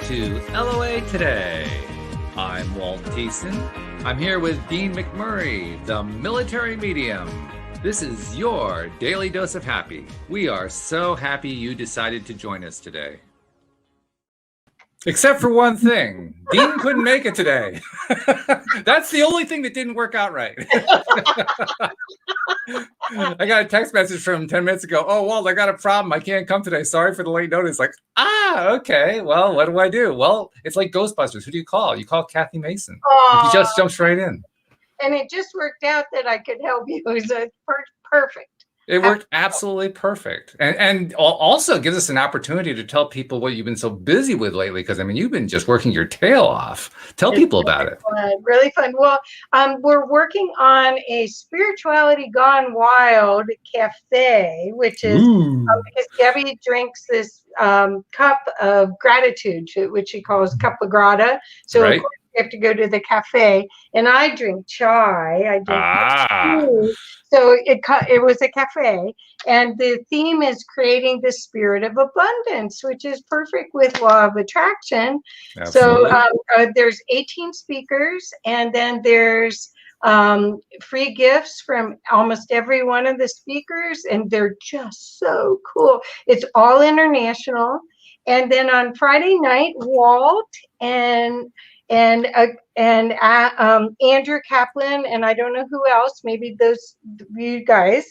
to LOA Today. I'm Walt Thiessen. I'm here with Dean McMurray, the military medium. This is your daily dose of happy. We are so happy you decided to join us today. Except for one thing. Dean couldn't make it today. That's the only thing that didn't work out right. I got a text message from 10 minutes ago. Oh, Walt, I got a problem. I can't come today. Sorry for the late notice. Like, okay. Well, what do I do? Well, it's like Ghostbusters. Who do you call? You call Kathy Mason. She just jumps right in. And it just worked out that I could help you. It was perfect. It worked absolutely perfect. And also gives us an opportunity to tell people what you've been so busy with lately. Because, I mean, you've been just working your tail off. Tell people about it. Really fun. Well, we're working on a Spirituality Gone Wild cafe, which is because Gabby drinks this cup of gratitude, which she calls cup of grata. So right. Of course you have to go to the cafe. And I drink chai. I drink tea. So it was a cafe, and the theme is creating the spirit of abundance, which is perfect with law of attraction. Absolutely. So there's 18 speakers, and then there's free gifts from almost every one of the speakers, and they're just so cool. It's all international. And then on Friday night, Walt and Andrew Kaplan, and I don't know who else, maybe those you guys,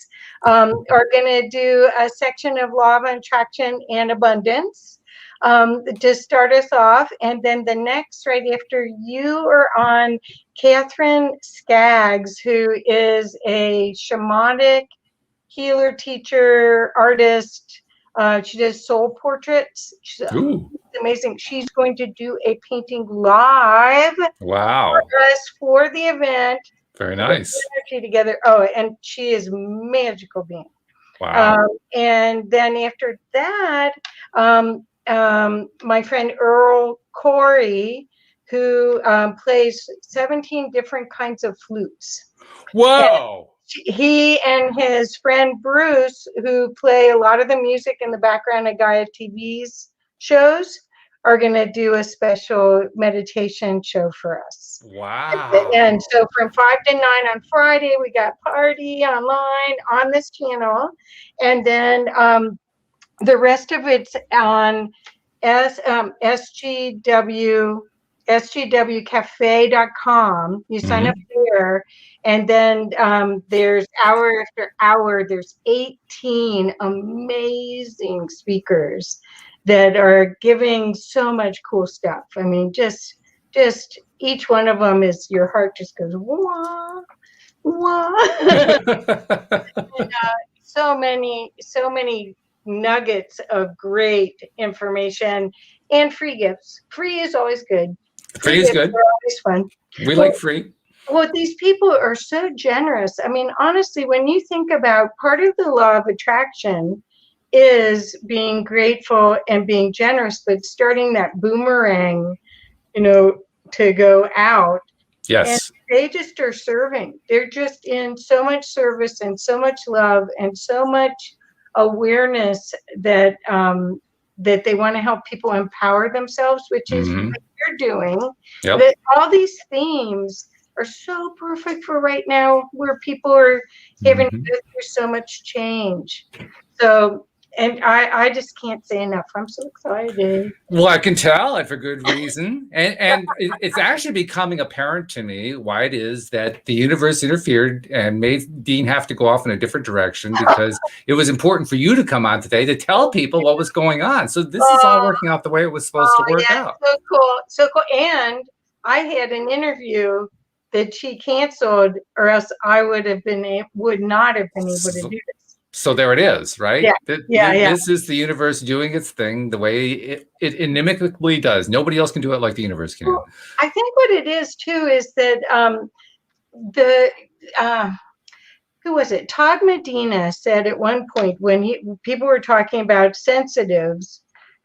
are going to do a section of law of attraction and abundance to start us off. And then the next, right after you, are on Catherine Skaggs, who is a shamanic healer, teacher, artist. She does soul portraits. She's amazing. She's going to do a painting live for us for the event. Very nice. Energy together. Oh, and she is a magical being. Wow. And then after that, my friend Earl Corey, who plays 17 different kinds of flutes. Whoa. He and his friend Bruce, who play a lot of the music in the background of Gaia TV's shows, are going to do a special meditation show for us. Wow. And so from 5 to 9 on Friday, we got party online on this channel. And then the rest of it's on sgwcafe.com. You sign up there, and then there's hour after hour, there's 18 amazing speakers that are giving so much cool stuff. I mean, just each one of them is, your heart just goes, wah, wah. And, so many nuggets of great information and free gifts. Free is always good. Free is good. Always fun. We like free. Well, these people are so generous. I mean, honestly, when you think about part of the law of attraction is being grateful and being generous, but starting that boomerang, to go out. Yes. And they just are serving. They're just in so much service and so much love and so much awareness that that they want to help people empower themselves, which is what you're doing. Yep. That all these themes are so perfect for right now, where people are having to go through so much change. So, and I just can't say enough. I'm so excited. Well, I can tell, and for good reason. And it's actually becoming apparent to me why it is that the universe interfered and made Dean have to go off in a different direction, because it was important for you to come on today to tell people what was going on. So this is all working out the way it was supposed to work out. So cool. So cool. And I had an interview that she canceled, or else I would not have been able to do this. So there it is, right? Yeah. This is the universe doing its thing the way it inimically does. Nobody else can do it like the universe can. Well, I think what it is too is that who was it? Todd Medina said at one point, when people were talking about sensitives,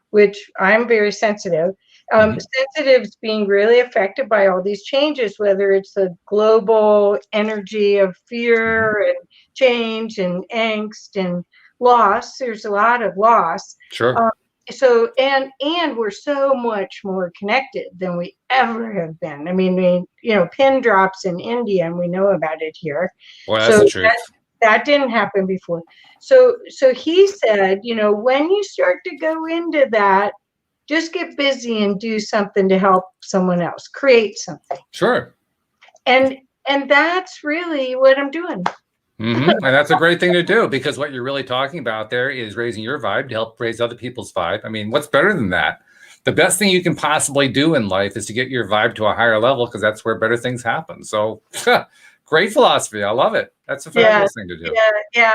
which I'm very sensitive, sensitives being really affected by all these changes, whether it's the global energy of fear and change and angst and loss. There's a lot of loss. Sure. and we're so much more connected than we ever have been. I mean, pin drops in India, and we know about it here. Well, that's So the truth. that didn't happen before. So he said, when you start to go into that, just get busy and do something to help someone else, create something. Sure. And that's really what I'm doing. And that's a great thing to do, because what you're really talking about there is raising your vibe to help raise other people's vibe. I mean, what's better than that? The best thing you can possibly do in life is to get your vibe to a higher level, because that's where better things happen. So great philosophy. I love it. That's a fabulous thing to do. Yeah.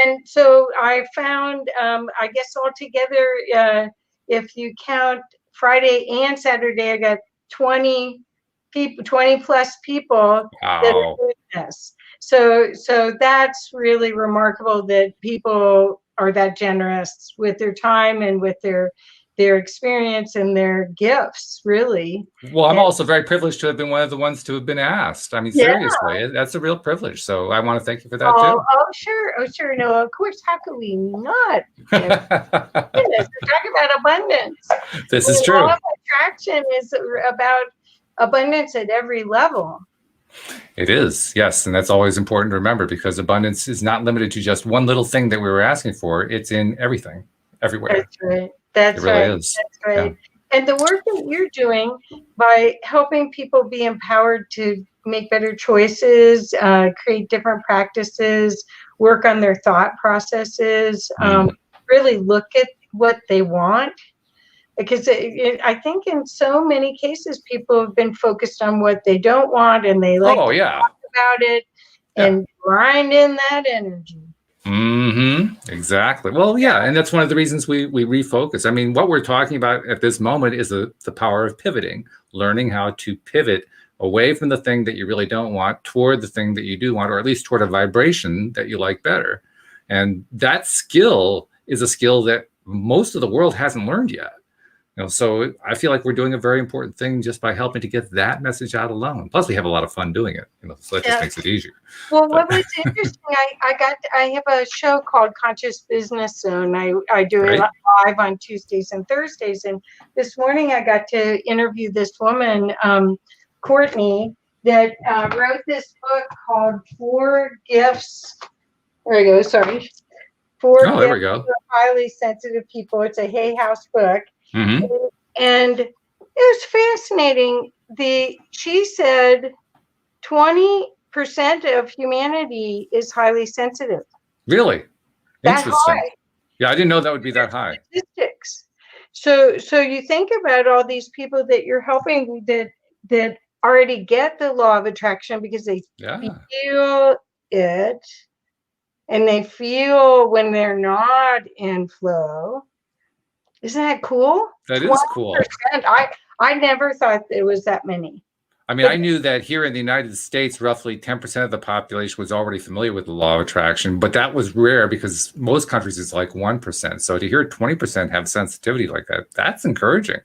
And so I found, I guess altogether, if you count Friday and Saturday, I got 20 people, 20 plus people that are doing this. So that's really remarkable that people are that generous with their time and with their experience and their gifts, really. Well, I'm also very privileged to have been one of the ones to have been asked. I mean, seriously, that's a real privilege. So I want to thank you for that too. Oh, sure. No, of course. How could we not? Goodness, we're talking about abundance. This is true. Law of attraction is about abundance at every level. It is, yes. And that's always important to remember, because abundance is not limited to just one little thing that we were asking for. It's in everything, everywhere. That's right. That's right. That's right. Yeah. And the work that you're doing by helping people be empowered to make better choices, create different practices, work on their thought processes, really look at what they want. Because I think in so many cases, people have been focused on what they don't want, and they like to talk about it and grind in that energy. Exactly. Well, yeah. And that's one of the reasons we refocus. I mean, what we're talking about at this moment is the power of pivoting, learning how to pivot away from the thing that you really don't want toward the thing that you do want, or at least toward a vibration that you like better. And that skill is a skill that most of the world hasn't learned yet. So I feel like we're doing a very important thing just by helping to get that message out alone. Plus, we have a lot of fun doing it. So that just makes it easier. Well, what was interesting, I have a show called Conscious Business Zone. I do it live on Tuesdays and Thursdays. And this morning I got to interview this woman, Courtney, that wrote this book called 4 Gifts. There we go. Sorry. 4 Gifts there we go. for Highly Sensitive People. It's a Hay House book. And it was fascinating. She said 20% of humanity is highly sensitive. Really? That Interesting. high. Yeah, I didn't know that would be that high. Statistics. So you think about all these people that you're helping that already get the law of attraction because they feel it, and they feel when they're not in flow. Isn't that cool? That is cool. I never thought it was that many. I mean, I knew that here in the United States, roughly 10% of the population was already familiar with the law of attraction, but that was rare because most countries it's like 1%. So to hear 20% have sensitivity like that, that's encouraging.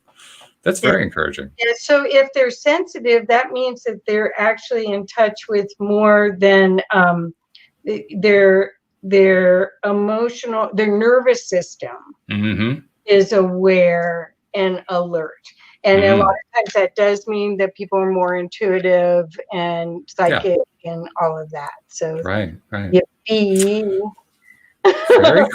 That's very encouraging. Yeah, so if they're sensitive, that means that they're actually in touch with more than their emotional, their nervous system. Is aware and alert. And a lot of times that does mean that people are more intuitive and psychic and all of that. So right. Very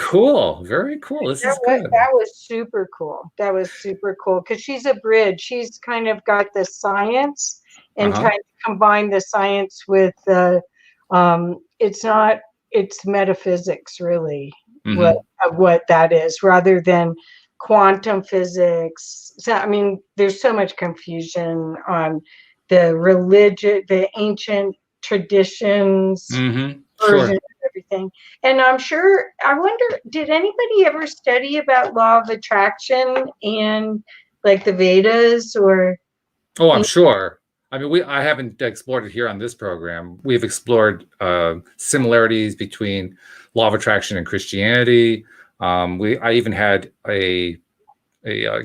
cool. Very cool. This is good. That was super cool. Because she's a bridge. She's kind of got the science and trying to combine the science with the it's metaphysics really, what that is, rather than quantum physics. So I mean, there's so much confusion on the religion, the ancient traditions, version of everything. And I wonder, did anybody ever study about law of attraction and like the Vedas or? Oh, I'm sure. I mean, I haven't explored it here on this program. We've explored similarities between law of attraction and Christianity. I even had a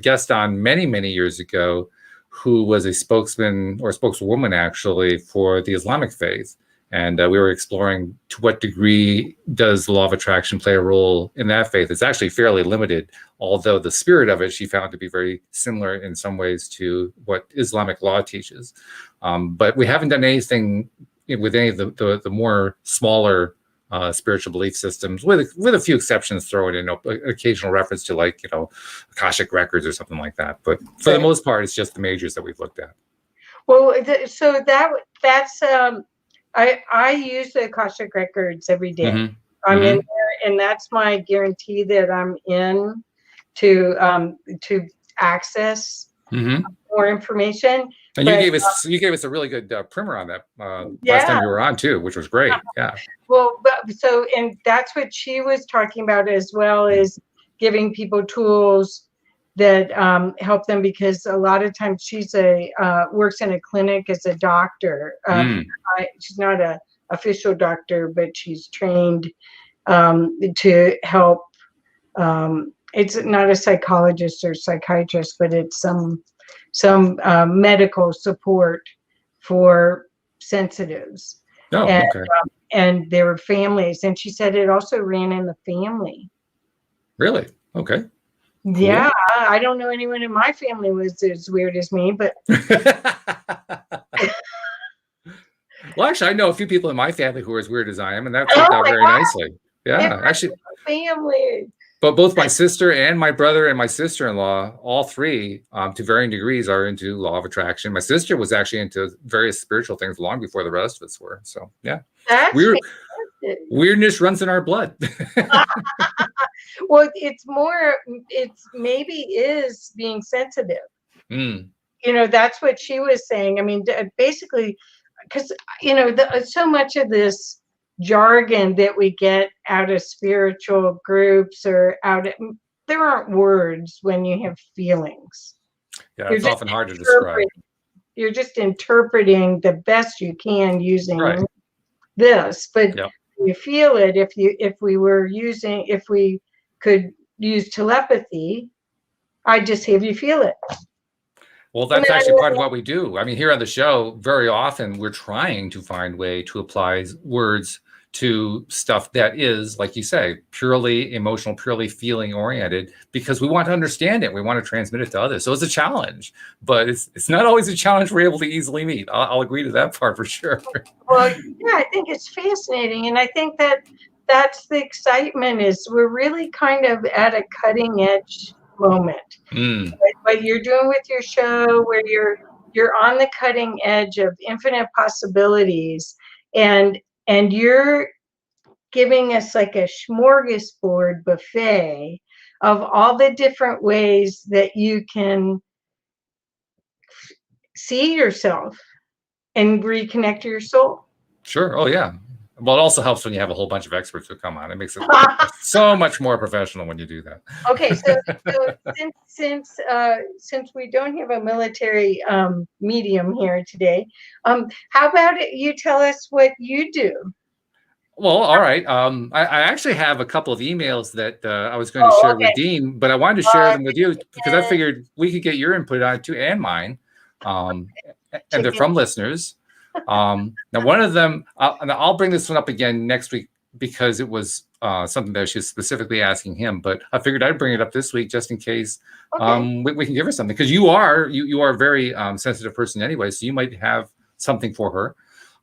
guest on many years ago who was a spokesman or spokeswoman actually for the Islamic faith, And we were exploring to what degree does the law of attraction play a role in that faith. It's actually fairly limited, although the spirit of it she found to be very similar in some ways to what Islamic law teaches. But we haven't done anything with any of the more smaller spiritual belief systems, with a few exceptions, throw it in occasional reference to, like, Akashic records or something like that. But for the most part, it's just the majors that we've looked at. Well, so that's I use the Akashic records every day. Mm-hmm. I'm Mm-hmm. in there, and that's my guarantee that I'm in to access Mm-hmm. more information. And but, you gave us a really good primer on that Yeah. last time you were on too, which was great. Yeah. Well, and that's what she was talking about, as well as giving people tools that help them, because a lot of times she's works in a clinic as a doctor. She's not a official doctor, but she's trained to help. It's not a psychologist or psychiatrist, but it's some medical support for sensitives. Oh, and, okay. And their families. And she said it also ran in the family. Really? Okay. Cool. Yeah, I don't know anyone in my family was as weird as me, but well, actually, I know a few people in my family who are as weird as I am, and that worked out very nicely. Yeah, actually, family. But both my sister and my brother and my sister-in-law, all three, to varying degrees, are into law of attraction. My sister was actually into various spiritual things long before the rest of us were. So yeah, weirdness runs in our blood. Well, it's maybe is being sensitive. That's what she was saying. I mean, basically, because so much of this jargon that we get out of spiritual groups or there aren't words when you have feelings. Yeah, it's often hard to describe. You're just interpreting the best you can using this, but you feel it. If we could use telepathy, I'd just have you feel it. Well, that's actually part of what we do. I mean, here on the show, very often we're trying to find a way to apply words to stuff that is, like you say, purely emotional, purely feeling oriented, because we want to understand it. We want to transmit it to others. So it's a challenge, but it's not always a challenge we're able to easily meet. I'll agree to that part for sure. Well, yeah, I think it's fascinating. And I think that's the excitement, is we're really kind of at a cutting edge moment. What you're doing with your show, where you're on the cutting edge of infinite possibilities, and you're giving us like a smorgasbord buffet of all the different ways that you can see yourself and reconnect to your soul. Sure. Oh, yeah. Well, it also helps when you have a whole bunch of experts who come on. It makes it so much more professional when you do that. Okay, so since we don't have a military medium here today, how about you tell us what you do? Well, all right. I actually have a couple of emails that I was going to share with Dean, but I wanted to share them with you because I figured we could get your input on it too, and mine. And they're from listeners. Now, one of them, and I'll bring this one up again next week because it was something that she was specifically asking him. But I figured I'd bring it up this week just in case we can give her something, because you are a very sensitive person anyway, so you might have something for her.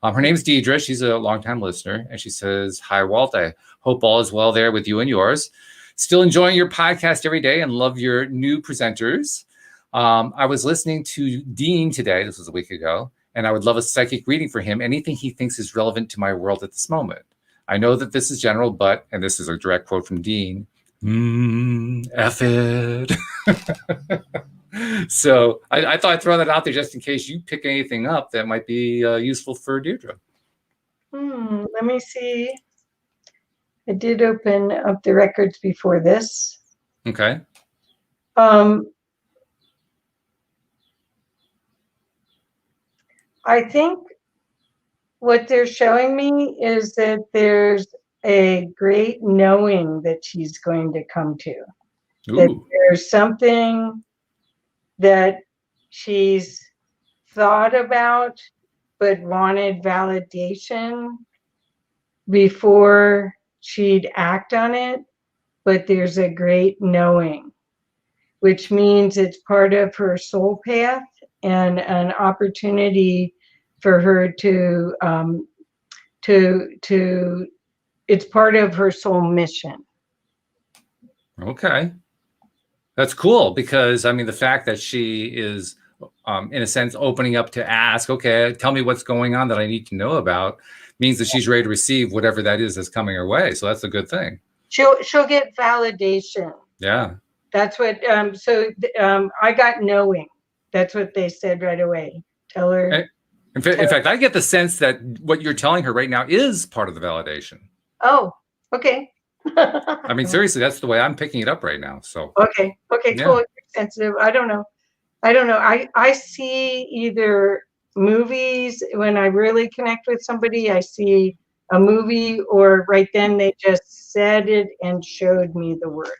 Her name's Deidre. She's a longtime listener, and she says, "Hi, Walt. I hope all is well there with you and yours. Still enjoying your podcast every day and love your new presenters. I was listening to Dean today. This was a week ago. And I would love a psychic reading for him, anything he thinks is relevant to my world at this moment. I know that this is general, but," and this is a direct quote from Dean, "F it." So I thought I'd throw that out there just in case you pick anything up that might be useful for Deirdre. Let me see. I did open up the records before this. Okay. I think what they're showing me is that there's a great knowing that she's going to come to. Ooh. That there's something that she's thought about but wanted validation before she'd act on it. But there's a great knowing, which means it's part of her soul path and an opportunity for her to it's part of her soul mission. Okay. That's cool, because I mean, the fact that she is, in a sense, opening up to ask, okay, tell me what's going on that I need to know about, means that she's ready to receive whatever that is that's coming her way. So that's a good thing. She'll get validation. Yeah. That's what. I got knowing. That's what they said right away. Tell her. In fact, I get the sense that what you're telling her right now is part of the validation. Oh, okay. I mean, seriously, that's the way I'm picking it up right now. So okay, yeah. Cool. Sensitive. I don't know. I see either movies when I really connect with somebody. I see a movie, or right then they just said it and showed me the word.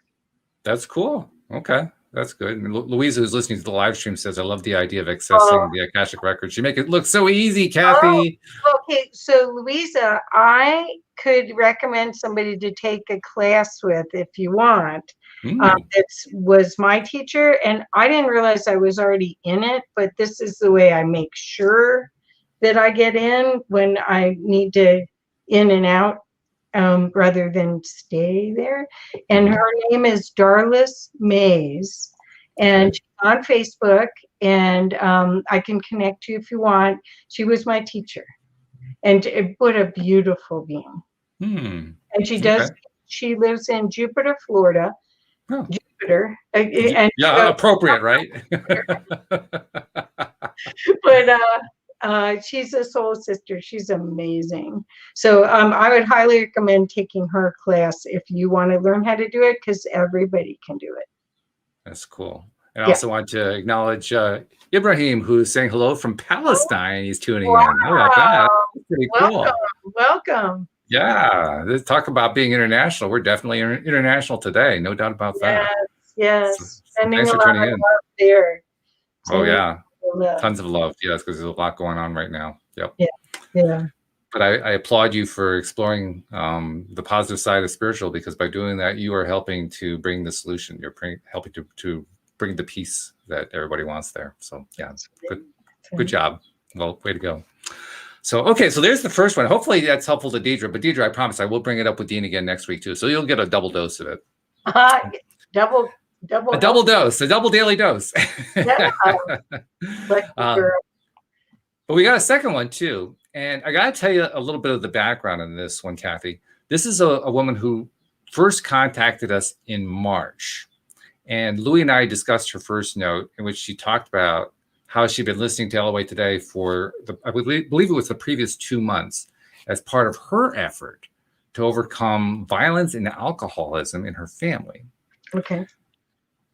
That's cool. Okay. That's good. And Louisa, who's listening to the live stream, says, I love the idea of accessing the Akashic records. You make it look so easy, Kathy. Oh, okay. So, Louisa, I could recommend somebody to take a class with if you want. It was my teacher, and I didn't realize I was already in it, but this is the way I make sure that I get in when I need to in and out. Rather than stay there. And her name is Darlis Mays, and she's on Facebook, and I can connect you if you want. She was my teacher, and what a beautiful being. And she lives in Jupiter, Florida. Oh. Jupiter. And appropriate, right? But she's a soul sister. She's amazing. So I would highly recommend taking her class if you want to learn how to do it, because everybody can do it. That's cool. And I also want to acknowledge Ibrahim, who's saying hello from Palestine. He's tuning in. How about that? That's pretty cool. Welcome. Yeah. Let's talk about being international. We're definitely international today. No doubt about that. Yes. So thanks for tuning in. There. Oh, yeah. Tons of love. Yes, because there's a lot going on right now. Yep. Yeah. But I applaud you for exploring the positive side of spiritual, because by doing that, you are helping to bring the solution. You're helping to bring the peace that everybody wants there. So yeah, good job. Well, way to go. So, okay, so there's the first one. Hopefully that's helpful to Deidre. But Deidre, I promise I will bring it up with Dean again next week too. So you'll get a double dose of it. Double a double dose, a double daily dose. But we got a second one too. And I got to tell you a little bit of the background on this one, Kathy. This is a woman who first contacted us in March. And Louie and I discussed her first note, in which she talked about how she'd been listening to LOA Today for, I believe it was the previous 2 months, as part of her effort to overcome violence and alcoholism in her family. Okay.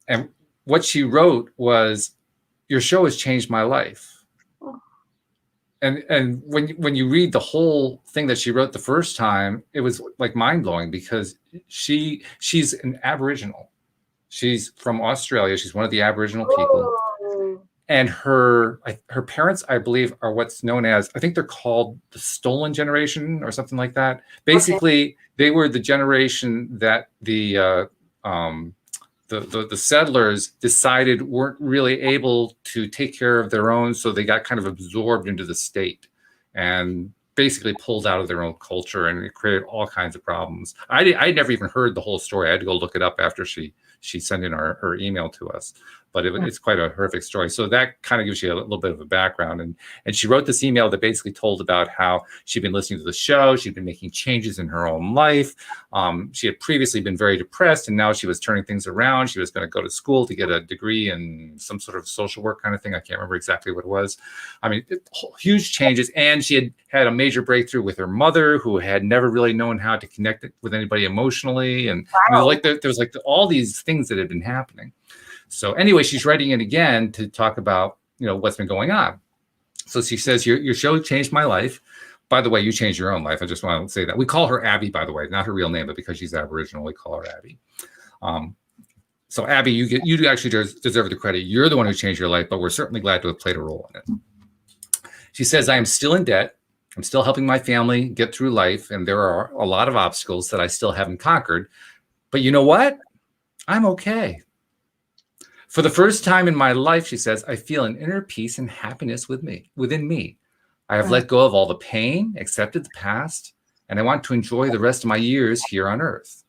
And what she wrote was, your show has changed my life. And when you read the whole thing that she wrote the first time, it was like mind-blowing, because she's an Aboriginal. She's from Australia. She's one of the Aboriginal people. And her parents, I believe, are what's known as, I think they're called the stolen generation or something like that. Basically, they were the generation that the settlers decided weren't really able to take care of their own, so they got kind of absorbed into the state and basically pulled out of their own culture, and it created all kinds of problems. I'd never even heard the whole story. I had to go look it up after she sent in her email to us. But it's quite a horrific story. So that kind of gives you a little bit of a background. And she wrote this email that basically told about how she'd been listening to the show. She'd been making changes in her own life. She had previously been very depressed, and now she was turning things around. She was going to go to school to get a degree in some sort of social work kind of thing. I can't remember exactly what it was. I mean, huge changes. And she had a major breakthrough with her mother, who had never really known how to connect with anybody emotionally. And there was like all these things that had been happening. So anyway, she's writing in again to talk about, what's been going on. So she says, your show changed my life. By the way, you changed your own life. I just want to say that. We call her Abby, by the way, not her real name, but because she's Aboriginal, we call her Abby. So Abby, you actually deserve the credit. You're the one who changed your life, but we're certainly glad to have played a role in it. She says, I am still in debt. I'm still helping my family get through life, and there are a lot of obstacles that I still haven't conquered. But you know what? I'm okay. For the first time in my life, she says, I feel an inner peace and happiness within me. I have let go of all the pain, accepted the past, and I want to enjoy the rest of my years here on Earth.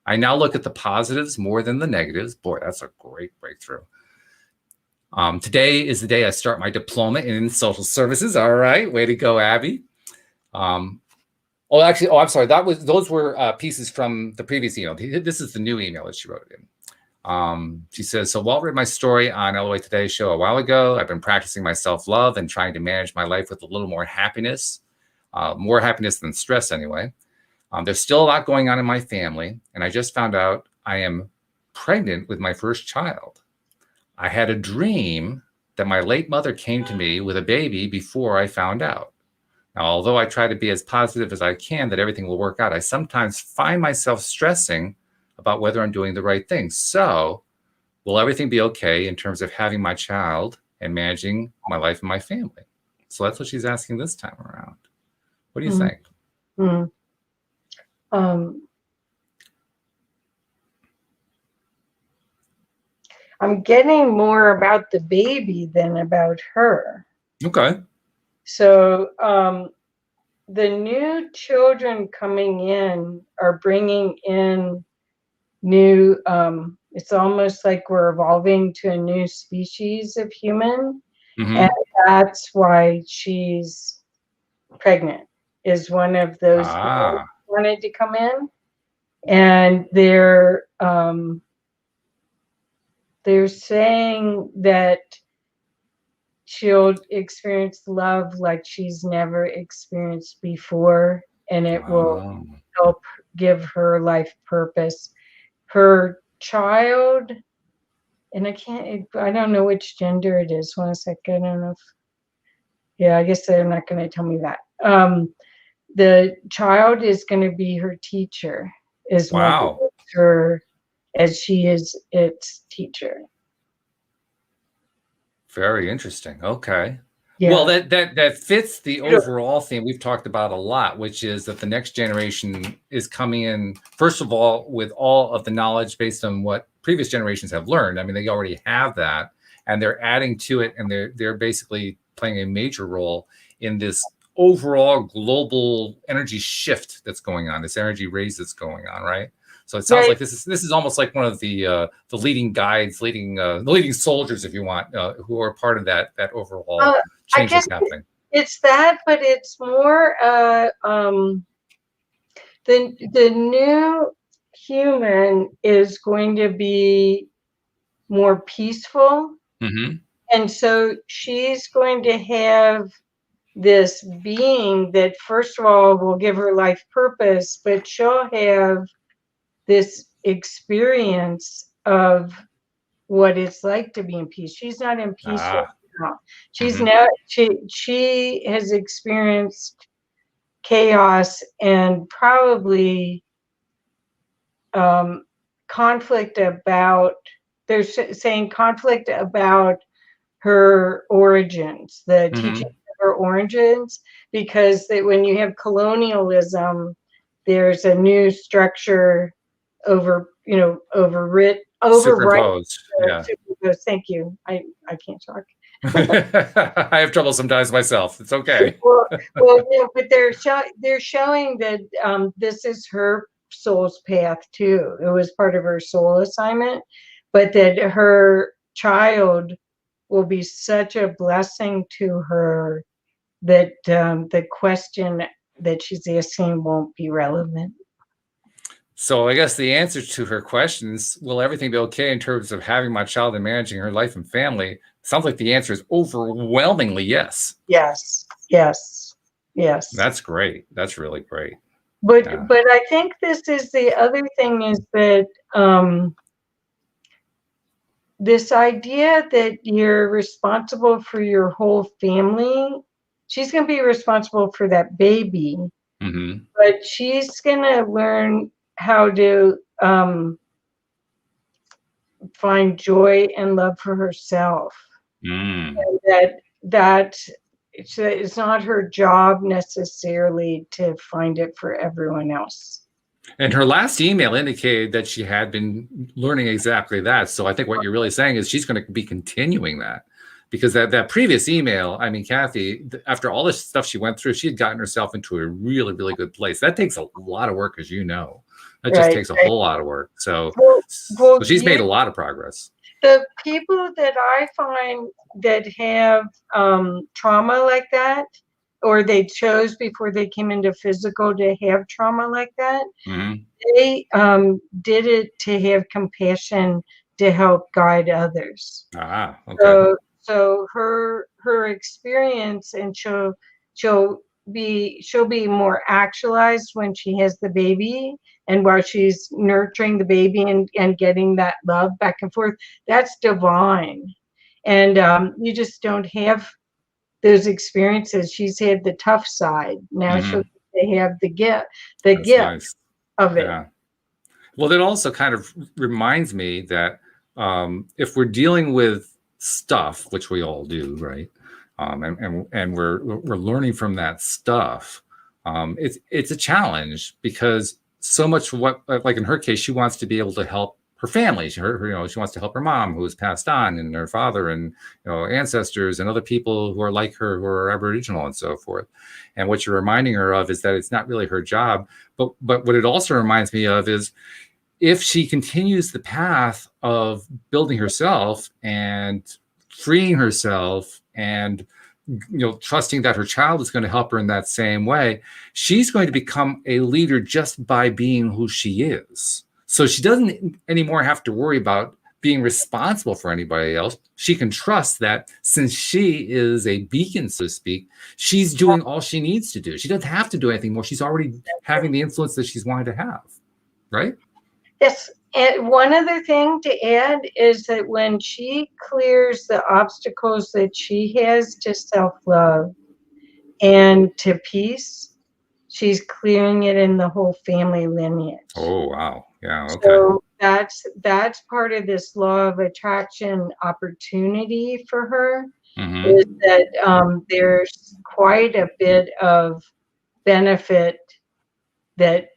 I now look at the positives more than the negatives. Boy, that's a great breakthrough. Today is the day I start my diploma in social services. All right, way to go, Abby. I'm sorry. Those were pieces from the previous email. This is the new email that she wrote in. She says, so Walt read my story on LOA Today show a while ago. I've been practicing my self-love and trying to manage my life with a little more happiness than stress anyway. There's still a lot going on in my family, and I just found out I am pregnant with my first child. I had a dream that my late mother came to me with a baby before I found out. Now, although I try to be as positive as I can that everything will work out, I sometimes find myself stressing about whether I'm doing the right thing. So will everything be okay in terms of having my child and managing my life and my family? So that's what she's asking this time around. What do you think? I'm getting more about the baby than about her. Okay. So the new children coming in are bringing in new, it's almost like we're evolving to a new species of human. Mm-hmm. And that's why she's pregnant, is one of those people who wanted to come in. And they're saying that she'll experience love like she's never experienced before, and it will help give her life purpose. Her child, and I don't know which gender it is. 1 second, I don't know if, I guess they're not going to tell me that. The child is going to be her teacher, as she is its teacher. Very interesting. Okay. Yeah. Well, that fits the overall theme we've talked about a lot, which is that the next generation is coming in, first of all, with all of the knowledge based on what previous generations have learned. I mean, they already have that, and they're adding to it, and they're basically playing a major role in this overall global energy shift that's going on, this energy raise that's going on, right? So it sounds like this is almost like one of the leading guides, the leading soldiers, if you want, who are part of that overall change that's happening. It's that, but it's more the new human is going to be more peaceful, and so she's going to have this being that, first of all, will give her life purpose, but she'll have this experience of what it's like to be in peace. She's not in peace right now. She's now she has experienced chaos and probably conflict about, they're saying conflict about her origins, the teaching of her origins, because when you have colonialism, there's a new structure overwritten. Superimposed. Yeah. Superimposed. Thank you. I can't talk. I have trouble sometimes myself. It's okay. well, yeah, but they're showing that this is her soul's path too. It was part of her soul assignment, but that her child will be such a blessing to her that the question that she's asking won't be relevant. So I guess the answer to her questions, will everything be okay in terms of having my child and managing her life and family? Sounds like the answer is overwhelmingly yes. Yes. That's great. That's really great. But I think this is the other thing, is that this idea that you're responsible for your whole family. She's going to be responsible for that baby, but she's going to learn how to find joy and love for herself. And that it's not her job necessarily to find it for everyone else. And her last email indicated that she had been learning exactly that. So I think what you're really saying is she's going to be continuing that, because that previous email, I mean, Kathy, after all this stuff she went through, she had gotten herself into a really, really good place. That takes a lot of work, as you know. That just takes a whole lot of work. So, so she's made a lot of progress. The people that I find that have trauma like that, or they chose before they came into physical to have trauma like that, they did it to have compassion to help guide others. Ah, okay. So her experience, and she'll be more actualized when she has the baby, and while she's nurturing the baby and getting that love back and forth, that's divine. And you just don't have those experiences. She's had the tough side. Now she'll have the gift Nice. of it. Yeah. Well, that also kind of reminds me that if we're dealing with stuff, which we all do, right? And we're learning from that stuff. It's a challenge, because so much what, like in her case, she wants to be able to help her family. She wants to help her mom, who has passed on, and her father, and ancestors, and other people who are like her, who are Aboriginal, and so forth. And what you're reminding her of is that it's not really her job. But what it also reminds me of is, if she continues the path of building herself and freeing herself, and trusting that her child is going to help her in that same way, she's going to become a leader just by being who she is. So she doesn't anymore have to worry about being responsible for anybody else. She can trust that since she is a beacon, so to speak, she's doing all she needs to do. She doesn't have to do anything more. She's already having the influence that she's wanted to have, right? Yes. And one other thing to add is that when she clears the obstacles that she has to self-love and to peace, she's clearing it in the whole family lineage. Oh, wow. Yeah. Okay. So that's part of this law of attraction opportunity for her, is that there's quite a bit of benefit that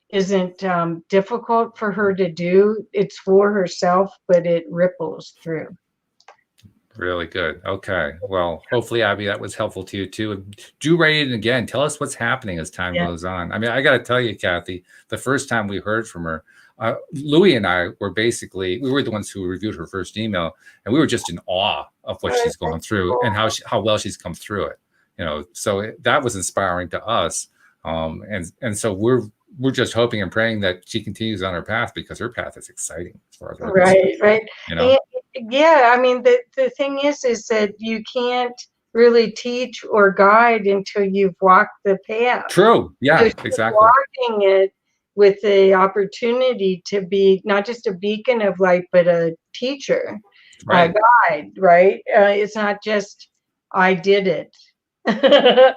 isn't difficult for her to do. It's for herself, but it ripples through. Really good. Okay. Well, hopefully, Abby, that was helpful to you too. Do rate it again. Tell us what's happening as time goes on. I mean, I got to tell you, Kathy, the first time we heard from her, Louie and I were we were the ones who reviewed her first email, and we were just in awe of what she's gone through and how well she's come through it. So that was inspiring to us. And so we're just hoping and praying that she continues on her path, because her path is exciting as far as we're concerned. Right. Yeah, I mean, the thing is that you can't really teach or guide until you've walked the path. True. Yeah, so exactly. Walking it with the opportunity to be not just a beacon of light, but a teacher, a guide, right? It's not just, I did it. I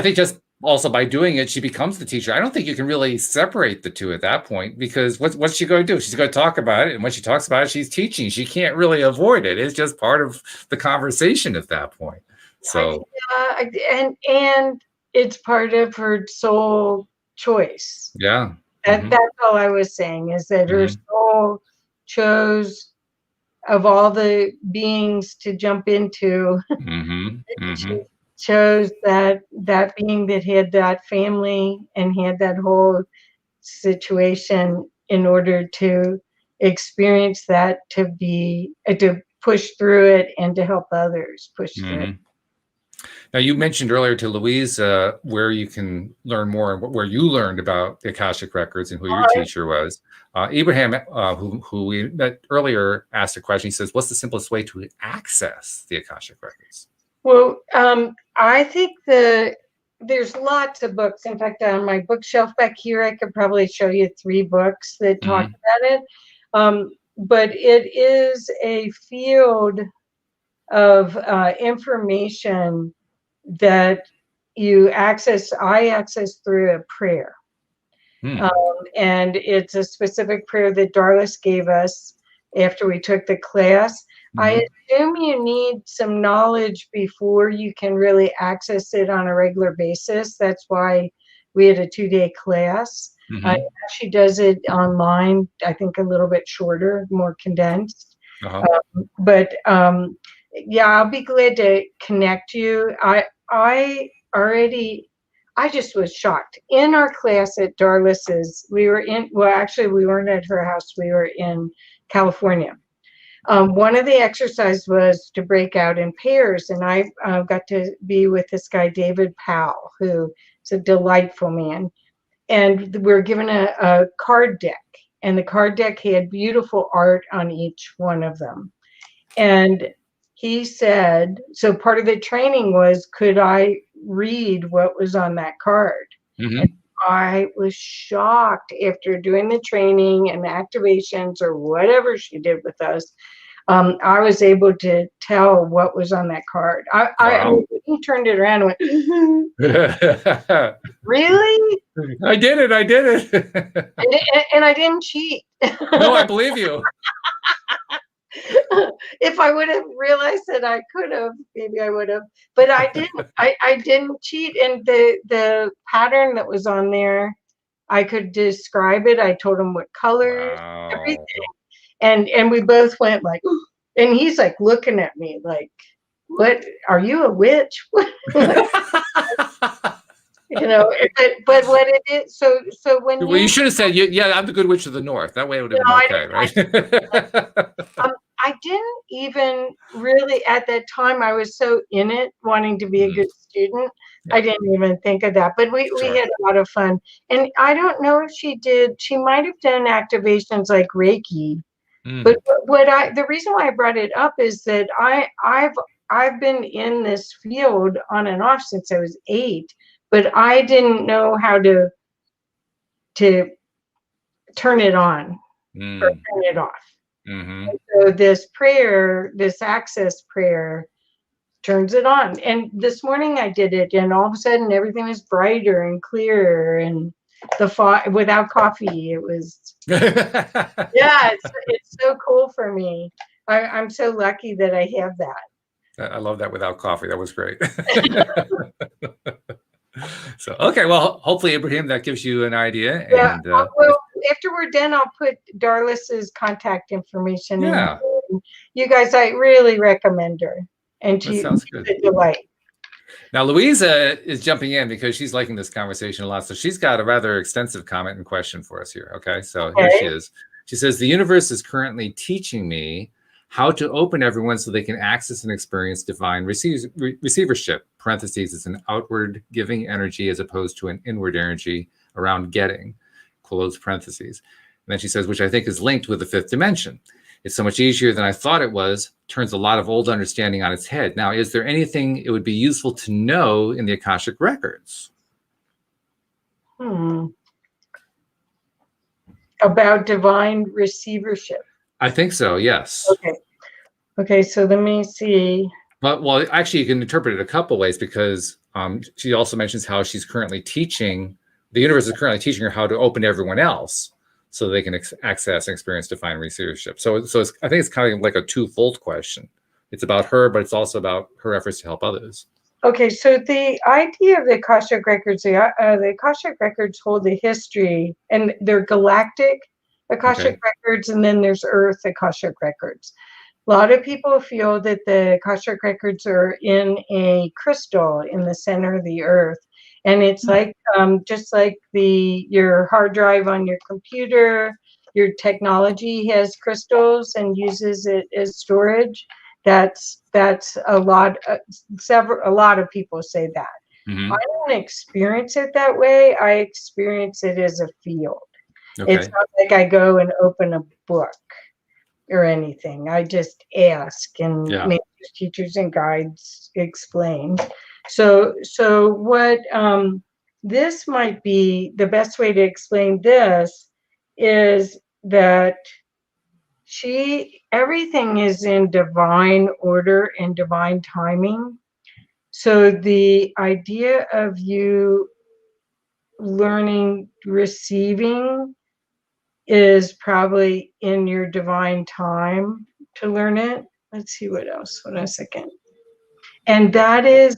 think just also by doing it, she becomes the teacher. I don't think you can really separate the two at that point, because what's she going to do? She's going to talk about it. And when she talks about it, she's teaching. She can't really avoid it. It's just part of the conversation at that point. So, and it's part of her soul choice. Yeah. That's all I was saying, is that her soul chose, of all the beings to jump into, she chose that being that had that family and had that whole situation in order to experience that, to push through it and to help others push through it. Now, you mentioned earlier to Louise where you can learn more, and where you learned about the Akashic Records and who your teacher was. Ibrahim, who we met earlier, asked a question. He says, what's the simplest way to access the Akashic Records? Well, I think there's lots of books. In fact, on my bookshelf back here, I could probably show you 3 books that talk about it. But it is a field of information that I access through a prayer. And it's a specific prayer that Darlis gave us after we took the class. I Mhm. assume you need some knowledge before you can really access it on a regular basis. That's why we had a 2-day class. Mhm. She does it online, I think a little bit shorter, more condensed. Uh-huh. But yeah, I'll be glad to connect you. I already, I just was shocked. In our class at Darlis's, we were in, well, actually, we weren't at her house, we were in California. One of the exercises was to break out in pairs, and I got to be with this guy, David Powell, who is a delightful man. And we were given a card deck, and the card deck had beautiful art on each one of them. And he said, so part of the training was, could I read what was on that card? And Mhm. I was shocked after doing the training and the activations or whatever she did with us. I was able to tell what was on that card. I Wow. mean, he turned it around and went, really? I did it. I did it. And I didn't cheat. No, I believe you. If I would have realized that I could have, maybe I would have, but I didn't. I didn't cheat, and the pattern that was on there, I could describe it. I told him what colors, Wow. everything, and we both went like, "Ooh," and he's like looking at me like, "What? Are you a witch?" You know, but what it is, so when Well, you you, should have said, yeah, I'm the good witch of the north. That way it would have no, been I okay, right? I didn't even really at that time. I was so in it, wanting to be a Mhm. good student. I Yeah, didn't even think of that. But we sure. had a lot of fun. And I don't know if she did. She might have done activations like Reiki. But Mm. the reason why I brought it up is that I've been in this field on and off since I was 8, but I didn't know how to turn it on or Mm. turn it off. Mhm. So this prayer, this access prayer, turns it on. And this morning I did it, and all of a sudden everything was brighter and clearer, and without coffee, it was, yeah, it's so cool for me. I'm so lucky that I have that. I love that without coffee. That was great. So, okay, well, hopefully, Abraham, that gives you an idea. Yeah. And Well, after we're done, I'll put Darlis's contact information in. yeah, You guys, I really recommend her, and that she's sounds good. a delight. Now, Louisa is jumping in because she's liking this conversation a lot. So she's got a rather extensive comment and question for us here. Okay, so here she Okay. is. She says, the universe is currently teaching me how to open everyone so they can access and experience divine receivership. Parentheses, it's an outward giving energy as opposed to an inward energy around getting, close parentheses. And then she says, which I think is linked with the fifth dimension. It's so much easier than I thought it was, turns a lot of old understanding on its head. Now, is there anything it would be useful to know in the Akashic records? About divine receivership. I think so, yes. Okay. Okay, so let me see. But well, actually, you can interpret it a couple ways because she also mentions how she's currently teaching, the universe is currently teaching her how to open everyone else so they can access and experience divine receivership. So I think it's kind of like a twofold question. It's about her, but it's also about her efforts to help others. Okay, so the idea of the Akashic records, the Akashic records hold the history, and they're galactic Akashic Okay. records, and then there's Earth Akashic records. A lot of people feel that the Akashic records are in a crystal in the center of the Earth, and it's like just like your hard drive on your computer. Your technology has crystals and uses it as storage. That's a lot. A lot of people say that. I Mm-hmm. don't experience it that way. I experience it as a field. It's Okay. not like I go and open a book or anything. I just ask, and Yeah. masters, teachers, and guides explain. So what this might be the best way to explain this is that everything is in divine order and divine timing. So the idea of you learning, receiving is probably in your divine time to learn it. Let's see what else. Hold on a second. And that is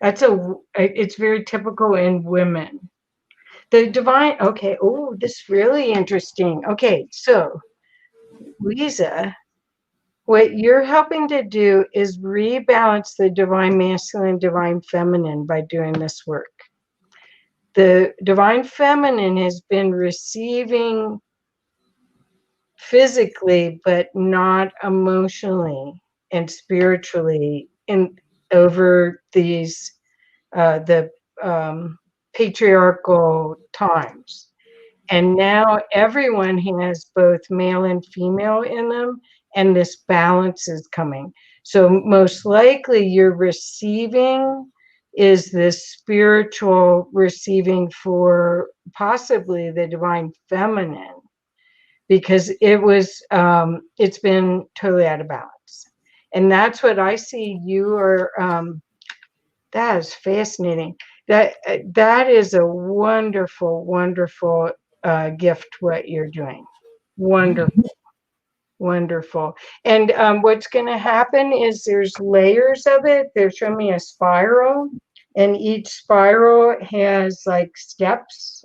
it's very typical in women. The divine, okay, oh, this is really interesting. Okay, so Lisa, what you're helping to do is rebalance the divine masculine, divine feminine by doing this work. The divine feminine has been receiving physically, but not emotionally and spiritually in over these the patriarchal times. And now everyone has both male and female in them, and this balance is coming. So most likely you're receiving is this spiritual receiving for possibly the divine feminine, because it's been totally out of balance. And that's what I see you are. That is fascinating. That is a wonderful, wonderful gift. What you're doing, wonderful, wonderful. And what's going to happen is there's layers of it. They're showing me a spiral, and each spiral has like steps,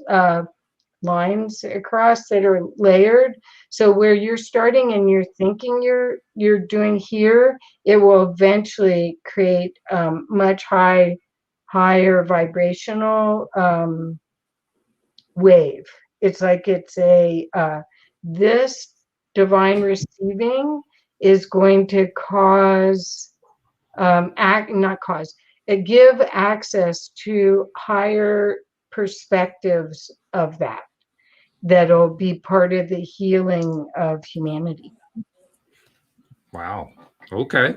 lines across that are layered. So where you're starting and you're thinking you're doing here, it will eventually create much higher vibrational wave. It's like it's a this divine receiving is going to cause not cause it give access to higher perspectives of that'll be part of the healing of humanity. Wow. Okay.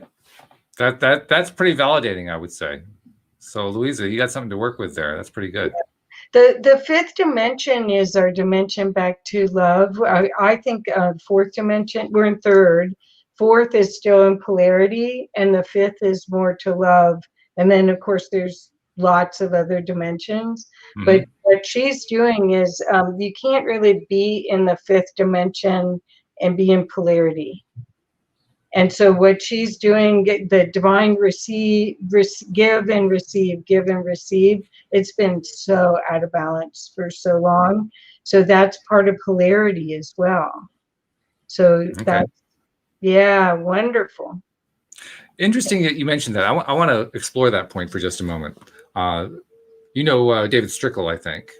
That's pretty validating, I would say. So Louisa, you got something to work with there. That's pretty good. The fifth dimension is our dimension back to love. I think fourth dimension, we're in third. Fourth is still in polarity, and the fifth is more to love. And then, of course, there's lots of other dimensions. Mm-hmm. But what she's doing is you can't really be in the fifth dimension and be in polarity. And so what she's doing, the divine give and receive, it's been so out of balance for so long. So that's part of polarity as well. So that's, yeah, wonderful. Interesting that you mentioned that. I want to explore that point for just a moment. You know David Strickle, I think,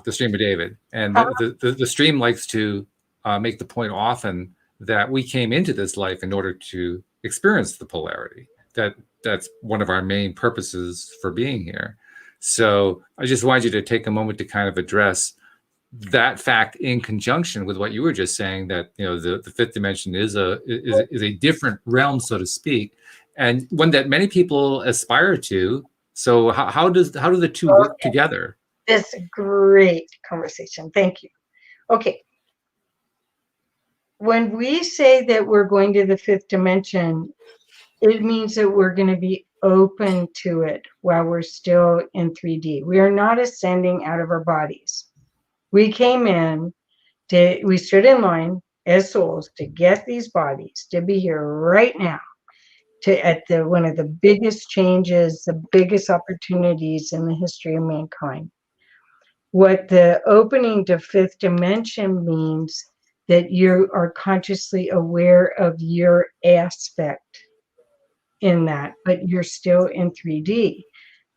the Stream of David. And the stream likes to make the point often that we came into this life in order to experience the polarity. That's one of our main purposes for being here. So I just wanted you to take a moment to kind of address that fact in conjunction with what you were just saying, that the fifth dimension is a different realm, so to speak, and one that many people aspire to. So how do the two work together? This is a great conversation. Thank you. Okay. When we say that we're going to the fifth dimension, it means that we're going to be open to it while we're still in 3D. We are not ascending out of our bodies. We came in, we stood in line as souls to get these bodies, to be here right now, at one of the biggest changes, the biggest opportunities in the history of mankind. What the opening to fifth dimension means, that you are consciously aware of your aspect in that, but you're still in 3D.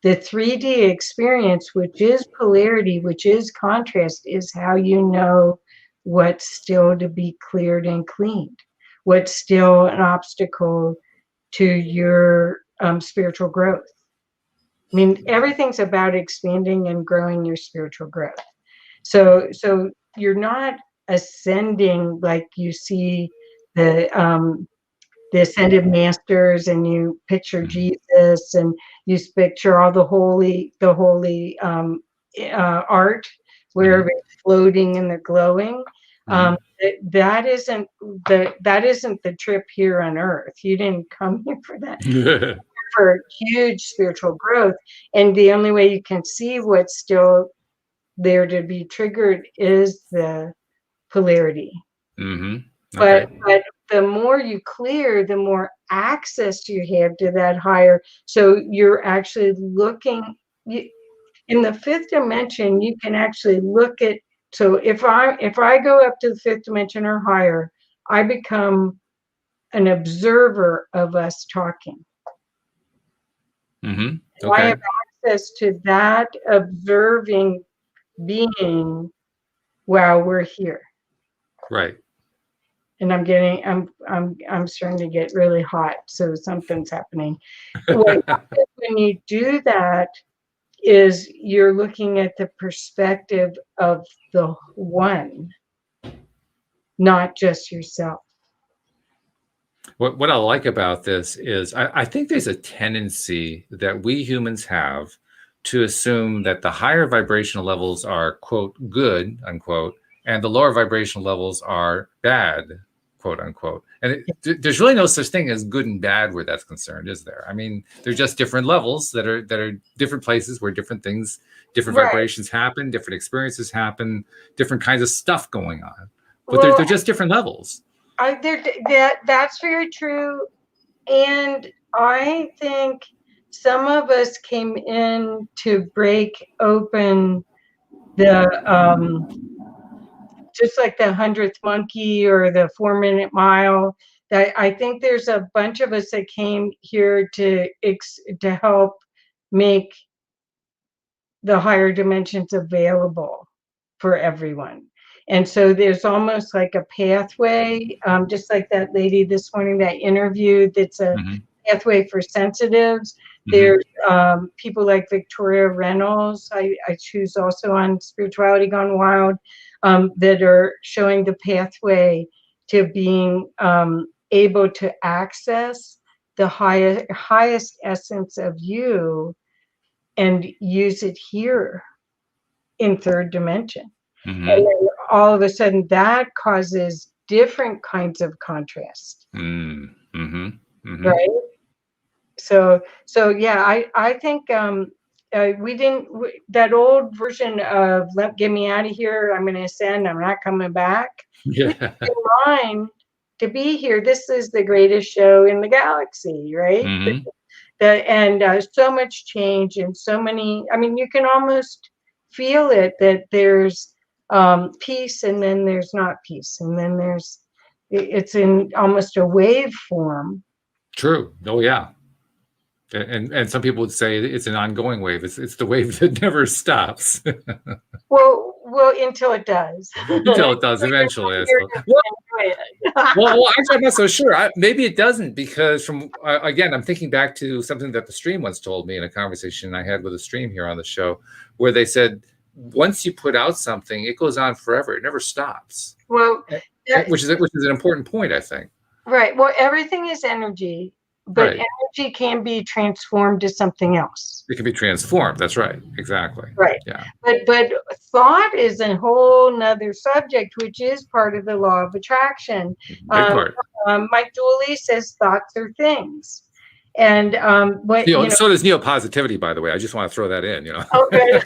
The 3D experience, which is polarity, which is contrast, is how you know what's still to be cleared and cleaned, what's still an obstacle to your spiritual growth. I mean, everything's about expanding and growing your spiritual growth. So you're not ascending like you see the ascended masters, and you picture Jesus, and you picture all the holy art where it's floating and they're glowing. That isn't the trip here on Earth. You didn't come here for that. For huge spiritual growth, and the only way you can see what's still there to be triggered is the polarity. Okay. But the more you clear, the more access you have to that higher. So you're actually looking in the fifth dimension. You can actually look at. So if I go up to the fifth dimension or higher, I become an observer of us talking. Okay. I have access to that observing being while we're here. Right. And I'm starting to get really hot, so something's happening. What happens when you do that is you're looking at the perspective of the one, not just yourself. What I like about this is I think there's a tendency that we humans have to assume that the higher vibrational levels are, quote, good, unquote, and the lower vibrational levels are bad, quote unquote. And there's really no such thing as good and bad where that's concerned, is there? I mean, they're just different levels that are different places where different things, different vibrations happen, different experiences happen, different kinds of stuff going on. But they're just different levels. That's very true. And I think some of us came in to break open the just like the 100th monkey or the 4-minute mile. I think there's a bunch of us that came here to help make the higher dimensions available for everyone. And so there's almost like a pathway, just like that lady this morning that interviewed, that's a pathway for sensitives. There's people like Victoria Reynolds, I choose also on Spirituality Gone Wild, that are showing the pathway to being able to access the highest essence of you and use it here in third dimension. And then all of a sudden that causes different kinds of contrast. Right? So yeah, I think we didn't, that old version of get me out of here, I'm going to ascend, I'm not coming back. Yeah. We keep in mind to be here. This is the greatest show in the galaxy, right? And so much change and so many, I mean, you can almost feel it, that there's peace and then there's not peace. And then it's in almost a wave form. True. Oh, yeah. And some people would say it's an ongoing wave. It's the wave that never stops. Well, until it does. Until it does eventually. I suppose. Well, actually, I'm not so sure. Maybe it doesn't, because from again, I'm thinking back to something that the stream once told me in a conversation I had with a stream here on the show, where they said once you put out something, it goes on forever. It never stops. Well, which is an important point, I think. Right. Well, everything is energy, but energy can be transformed to something else. It can be transformed. That's right. Exactly. Right. Yeah. But thought is a whole nother subject, which is part of the law of attraction. Mike Dooley says thoughts are things. And so does neo-positivity, by the way. I just want to throw that in, Okay.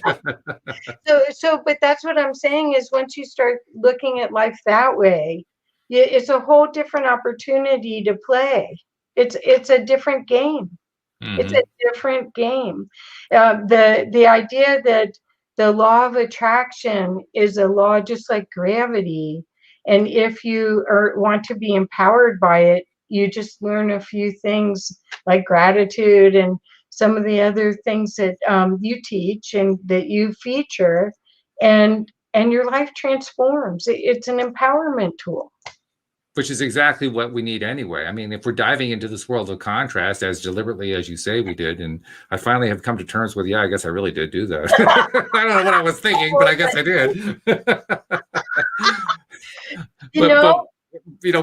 But that's what I'm saying is once you start looking at life that way, it's a whole different opportunity to play. It's a different game. It's a different game. The idea that the law of attraction is a law just like gravity, and if you want to be empowered by it, you just learn a few things like gratitude and some of the other things that you teach and that you feature, and your life transforms. It's an empowerment tool. Which is exactly what we need anyway. I mean, if we're diving into this world of contrast as deliberately as you say we did, and I finally have come to terms with, I guess I really did do that. I don't know what I was thinking, but I guess I did.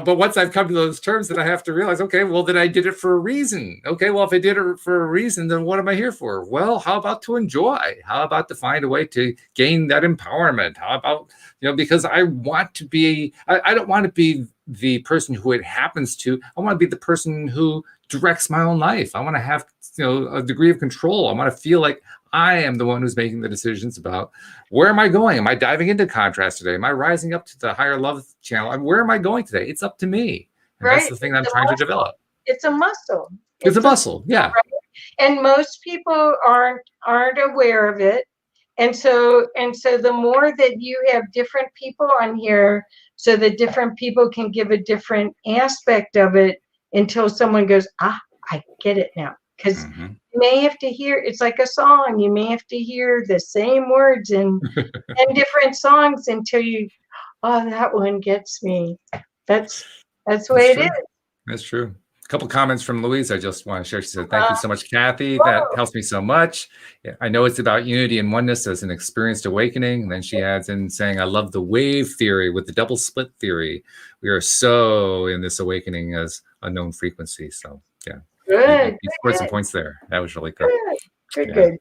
But once I've come to those terms, then I have to realize, okay, well, then I did it for a reason. Okay, well, if I did it for a reason, then what am I here for? Well, how about to enjoy? How about to find a way to gain that empowerment? How about, because I want to be, I don't want to be the person who it happens to. I want to be the person who directs my own life. I want to have, a degree of control. I want to feel like I am the one who's making the decisions about where am I going? Am I diving into contrast today? Am I rising up to the higher love channel? Where am I going today? It's up to me. And that's Right. the thing I'm trying to develop. It's a muscle. It's a muscle. Yeah. Right? And most people aren't aware of it. And so the more that you have different people on here, so that different people can give a different aspect of it until someone goes, I get it now. Because you may have to hear, it's like a song, you may have to hear the same words in different songs until you, oh, that one gets me. That's the way it is. That's true. A couple comments from Louise I just want to share. She said, thank you so much, Kathy. That helps me so much. Yeah, I know it's about unity and oneness as an experienced awakening. And then she adds in saying, I love the wave theory with the double split theory. We are so in this awakening as a known frequency. So yeah. Good. You scored some points there. That was really good. Good.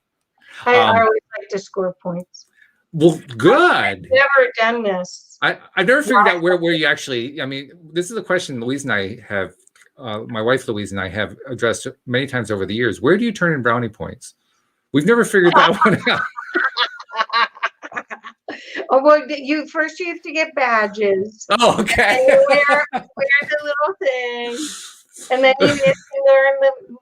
I always like to score points. Well, good. I've never done this. I've never figured out where you actually, I mean, this is a question Louise and I have, my wife Louise and I have addressed many times over the years. Where do you turn in brownie points? We've never figured that one out. Oh, well, you have to get badges. Oh, okay. And you wear the little thing. And then you have to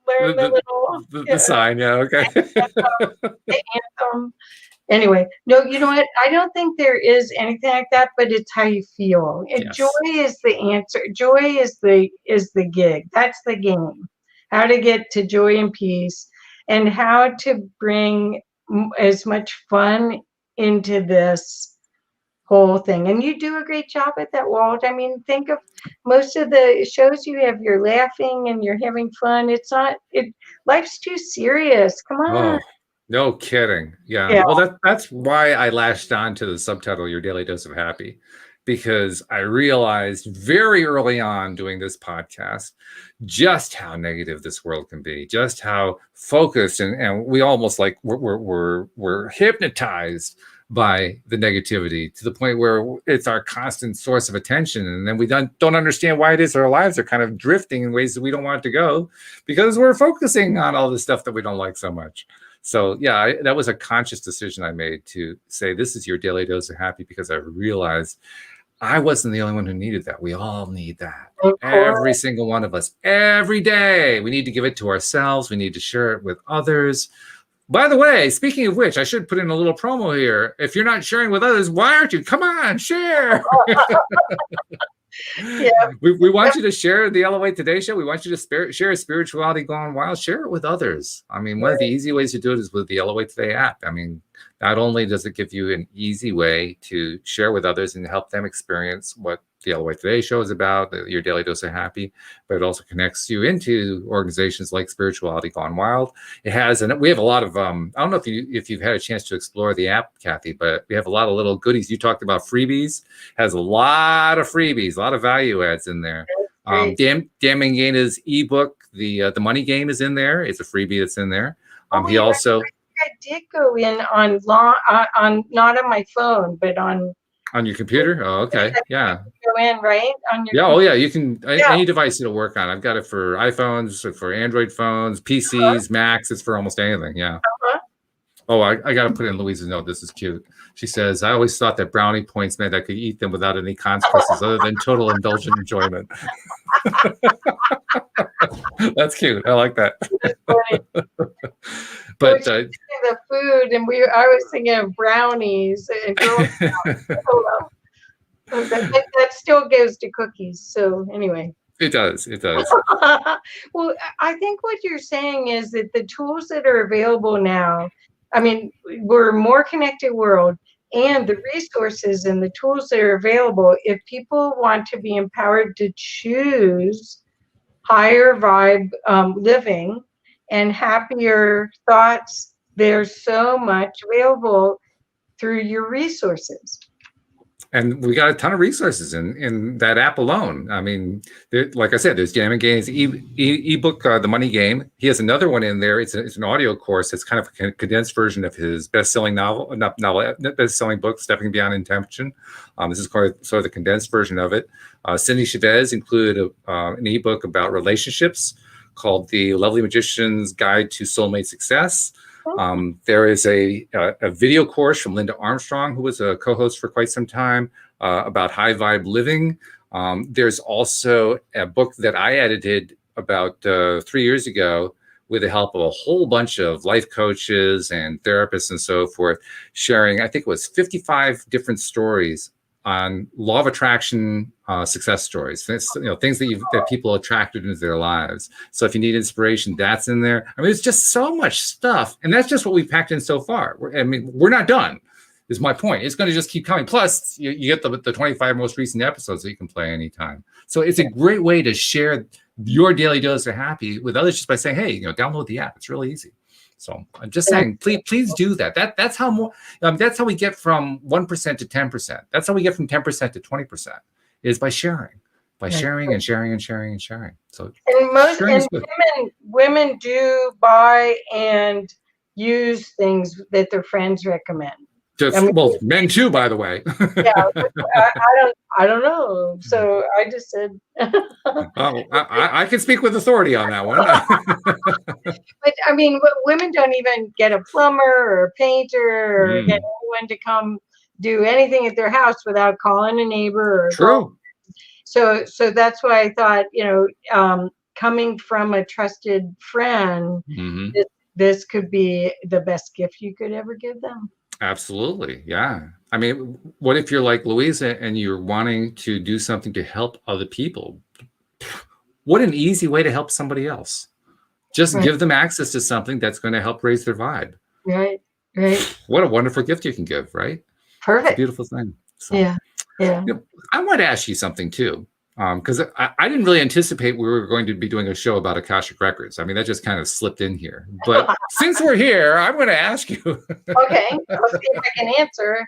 learn the little the sign, yeah, okay. The anthem. Anyway, no, you know what? I don't think there is anything like that, but it's how you feel. Yes. Joy is the answer. Joy is the gig. That's the game. How to get to joy and peace, and how to bring as much fun into this whole thing. And you do a great job at that, Walt. I mean, think of most of the shows you have, you're laughing and you're having fun. Life's too serious. Come on. Oh, no kidding. Yeah. Well, that's why I latched on to the subtitle, Your Daily Dose of Happy, because I realized very early on doing this podcast just how negative this world can be, just how focused and we almost like we're hypnotized by the negativity to the point where it's our constant source of attention. And then we don't understand why it is our lives are kind of drifting in ways that we don't want it to go because we're focusing on all the stuff that we don't like so much. So yeah, that was a conscious decision I made to say, this is your daily dose of happy, because I realized I wasn't the only one who needed that. We all need that. Every single one of us, every day. We need to give it to ourselves. We need to share it with others. By the way, speaking of which, I should put in a little promo here. If you're not sharing with others, why aren't you? Come on, share. Yeah. We want you to share the LOA Today Show. We want you to share Spirituality Gone Wild. Share it with others. I mean, one of the easy ways to do it is with the LOA Today app. I mean, not only does it give you an easy way to share with others and help them experience what the LOA Today Show is about, your daily dose of happy, but it also connects you into organizations like Spirituality Gone Wild. It has, and we have a lot of, I don't know if you've had a chance to explore the app, Kathy, but we have a lot of little goodies. You talked about freebies. Has a lot of freebies, a lot of value adds in there. Dan Mangana's ebook, the Money Game, is in there. It's a freebie that's in there. He also. I did go in on not on my phone, but on your computer. Oh, okay, yeah. Go in right on your. Yeah, oh yeah, you can any device it'll work on. I've got it for iPhones, for Android phones, PCs, Macs. It's for almost anything. Yeah. Oh, I got to put in Louise's note. This is cute. She says, I always thought that brownie points meant I could eat them without any consequences other than total indulgent enjoyment. That's cute. I like that. But the food, and I was thinking of brownies and that still goes to cookies. So anyway. It does. Well, I think what you're saying is that the tools that are available now, I mean, we're a more connected world, and the resources and the tools that are available, if people want to be empowered to choose higher vibe living and happier thoughts, there's so much available through your resources. And we got a ton of resources in that app alone. I mean, like I said, there's Dan Mangana's ebook, The Money Game. He has another one in there. It's an audio course. It's kind of a condensed version of his best-selling best-selling book, Stepping Beyond Intention. This is sort of the condensed version of it. Cindy Chavez included an ebook about relationships called The Lovely Magician's Guide to Soulmate Success. There is a video course from Linda Armstrong, who was a co-host for quite some time, about high vibe living. There's also a book that I edited about 3 years ago with the help of a whole bunch of life coaches and therapists and so forth, sharing, I think it was 55 different stories on law of attraction success stories. Things that people attracted into their lives. So if you need inspiration, that's in there. I mean, it's just so much stuff, and that's just what we've packed in so far. We're not done. Is my point. It's going to just keep coming. Plus, you get the 25 most recent episodes that you can play anytime. So it's a great way to share your daily dose of happy with others just by saying, hey, download the app. It's really easy. So I'm just saying, please do that. That's how that's how we get from 1% to 10%. That's how we get from 10% to 20%, is by sharing, sharing and sharing and sharing and sharing. So women do buy and use things that their friends recommend. Men too, by the way. Yeah, I don't know. So I just said. I can speak with authority on that one. But I mean, women don't even get a plumber or a painter or get anyone to come do anything at their house without calling a neighbor. Or True. So that's why I thought, coming from a trusted friend, this could be the best gift you could ever give them. Absolutely. Yeah. I mean, what if you're like Louisa and you're wanting to do something to help other people? What an easy way to help somebody else. Just give them access to something that's going to help raise their vibe. Right. What a wonderful gift you can give, right? Perfect. It's a beautiful thing. So, yeah. I want to ask you something too. Because I didn't really anticipate we were going to be doing a show about Akashic Records. I mean, that just kind of slipped in here. But since we're here, I'm going to ask you. Okay, I'll see if I can answer.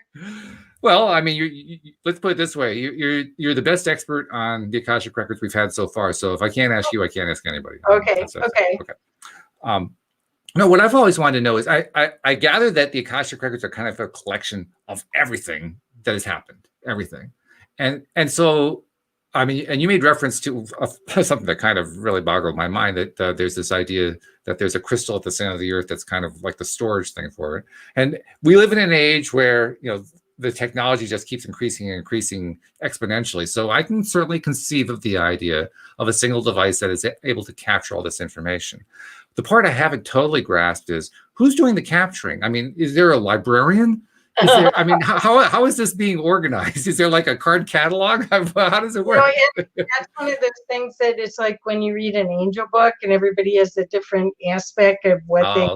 Well, I mean, let's put it this way: you're the best expert on the Akashic Records we've had so far. So if I can't ask you, I can't ask anybody. Okay. No, what I've always wanted to know is I gather that the Akashic Records are kind of a collection of everything that has happened, everything, and so. I mean, and you made reference to something that kind of really boggled my mind, that there's this idea that there's a crystal at the center of the earth that's kind of like the storage thing for it. And we live in an age where, the technology just keeps increasing and increasing exponentially. So I can certainly conceive of the idea of a single device that is able to capture all this information. The part I haven't totally grasped is who's doing the capturing? I mean, is there a librarian? How is this being organized? Is there like a card catalog? How does it work? That's one of those things that it's like when you read an angel book and everybody has a different aspect of what they.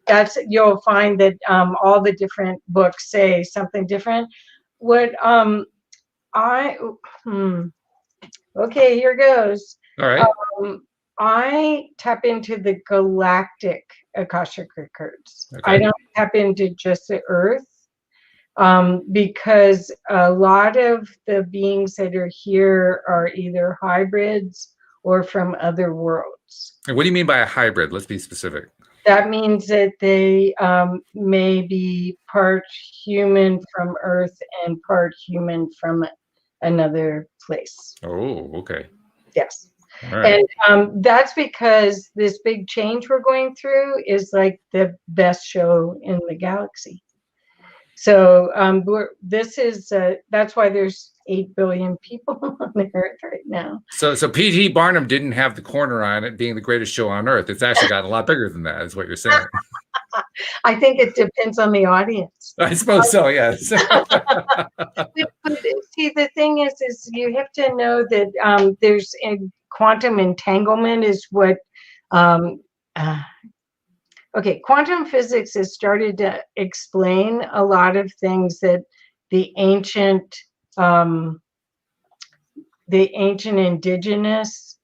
That's, you'll find that all the different books say something different. What okay, here goes. All right. I tap into the galactic Akashic Records. Okay. I don't tap into just the Earth, because a lot of the beings that are here are either hybrids or from other worlds. And what do you mean by a hybrid? Let's be specific. That means that they may be part human from Earth and part human from another place. Oh, okay. Yes. Right. And that's because this big change we're going through is like the best show in the galaxy. So that's why there's 8 billion people on the Earth right now. So P.T. Barnum didn't have the corner on it being the greatest show on Earth. It's actually gotten a lot bigger than that, is what you're saying. I think it depends on the audience. I suppose so, yes. But see, the thing is you have to know that there's quantum entanglement is what. Okay, quantum physics has started to explain a lot of things that the ancient indigenous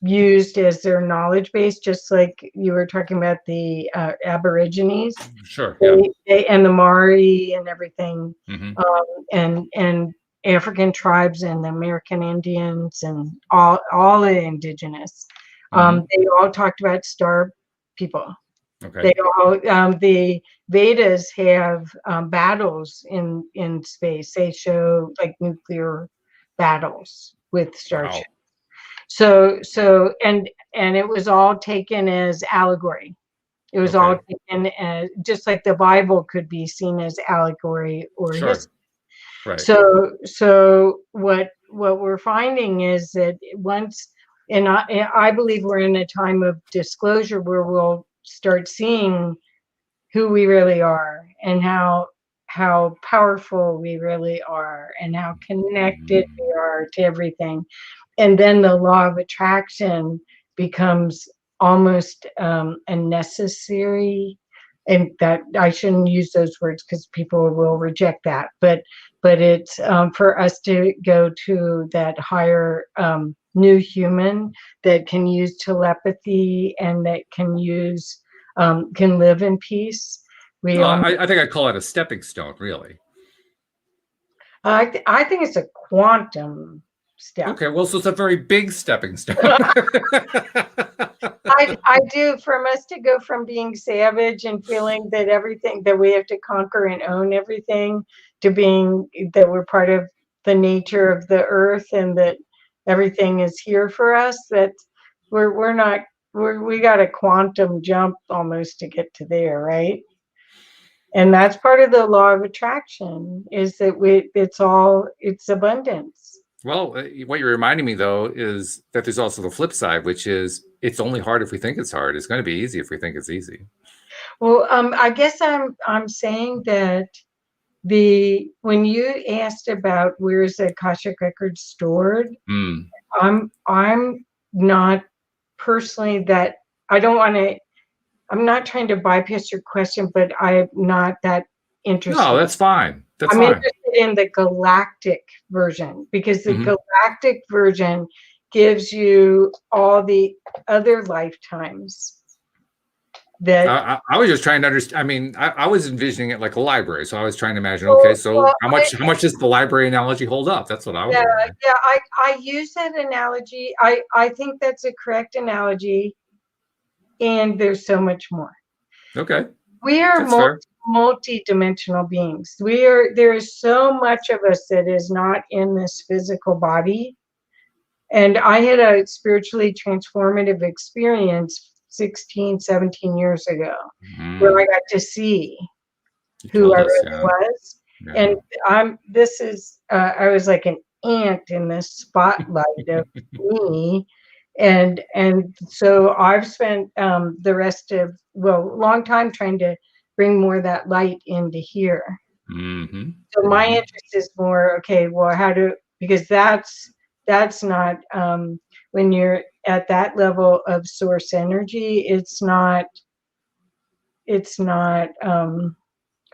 used as their knowledge base, just like you were talking about the Aborigines. Sure. Yeah. And the Maori and everything, mm-hmm. And African tribes and the American Indians and all the indigenous. Mm-hmm. They all talked about star people. Okay. They all the Vedas have battles in space. They show like nuclear battles with starships. Wow. So and it was all taken as allegory. It was all taken as, just like the Bible could be seen as allegory or Sure. history. Right. So what we're finding is that once, and I believe we're in a time of disclosure where we'll start seeing who we really are and how powerful we really are and how connected we are to everything. And then the law of attraction becomes almost a necessary, and that I shouldn't use those words because people will reject that, but it's for us to go to that higher new human that can use telepathy and that can use can live in peace. We I think I'd call it a stepping stone, really. I think it's a quantum step. Okay, well, so it's a very big stepping stone. I do, for us to go from being savage and feeling that everything, that we have to conquer and own everything, to being that we're part of the nature of the earth and that everything is here for us, that we got a quantum jump almost to get to there, right? And that's part of the law of attraction, is that it's abundance. Well, what you're reminding me, though, is that there's also the flip side, which is it's only hard if we think it's hard. It's going to be easy if we think it's easy. Well, I guess I'm saying that when you asked about where is the Akashic record stored, I'm not personally that I don't want to. I'm not trying to bypass your question, but I'm not that interested. No, that's fine. I'm interested in the galactic version, because the galactic version gives you all the other lifetimes. That I was just trying to understand. I mean, I was envisioning it like a library, so I was trying to imagine. Okay, so how much does the library analogy hold up? That's what I was. Yeah. I use that analogy. I think that's a correct analogy, and there's so much more. Okay. We are multi-dimensional beings. There is so much of us that is not in this physical body. And I had a spiritually transformative experience 16, 17 years ago, where I got to see who I really was. Yeah. And I was like an ant in this spotlight of me. And so I've spent the rest of, a long time trying to bring more of that light into here. So my interest is more, okay, well, because that's not, when you're at that level of source energy, it's not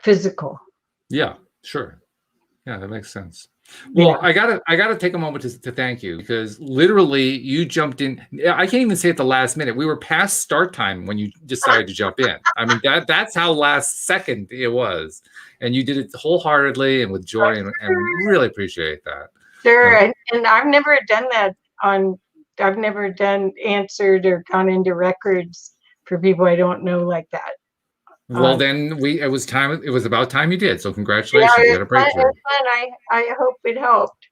physical. Yeah, sure. Yeah, that makes sense. Well, yeah. I gotta take a moment to thank you, because literally you jumped in. I can't even say at the last minute. We were past start time when you decided to jump in. I mean, that's how last second it was, and you did it wholeheartedly and with joy, and really appreciate that. Sure, and I've never done that I've never answered or gone into records for people I don't know like that. Well, then it was about time you did. So congratulations, you had a breakthrough. I hope it helped.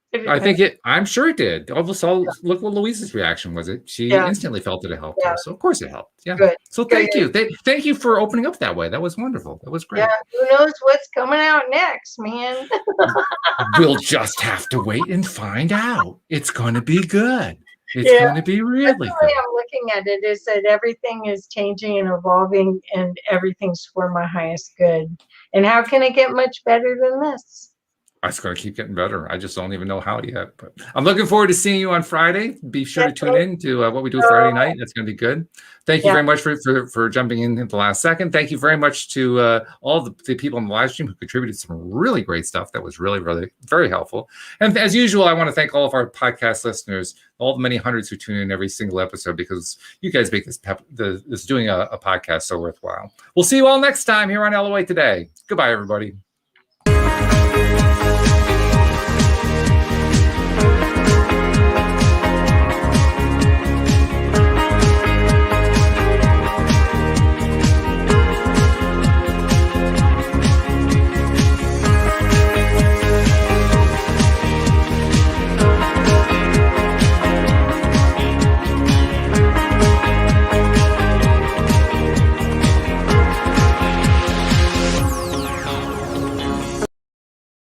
I'm sure it did. Look what Louise's reaction was. She instantly felt that it helped her. So of course it helped. Yeah. Good. So thank you. Thank you for opening up that way. That was wonderful. That was great. Yeah. Who knows what's coming out next, man? We'll just have to wait and find out. It's going to be good. It's going to be really good. The way I'm looking at it is that everything is changing and evolving, and everything's for my highest good. And how can it get much better than this? It's going to keep getting better. I just don't even know how yet. But I'm looking forward to seeing you on Friday. Be sure to tune in to what we do Friday night. That's going to be good. Thank you very much for jumping in at the last second. Thank you very much to all the people on the live stream who contributed some really great stuff. That was really, really very helpful. And as usual, I want to thank all of our podcast listeners, all the many hundreds who tune in every single episode, because you guys make this doing a podcast so worthwhile. We'll see you all next time here on LOA Today. Goodbye, everybody.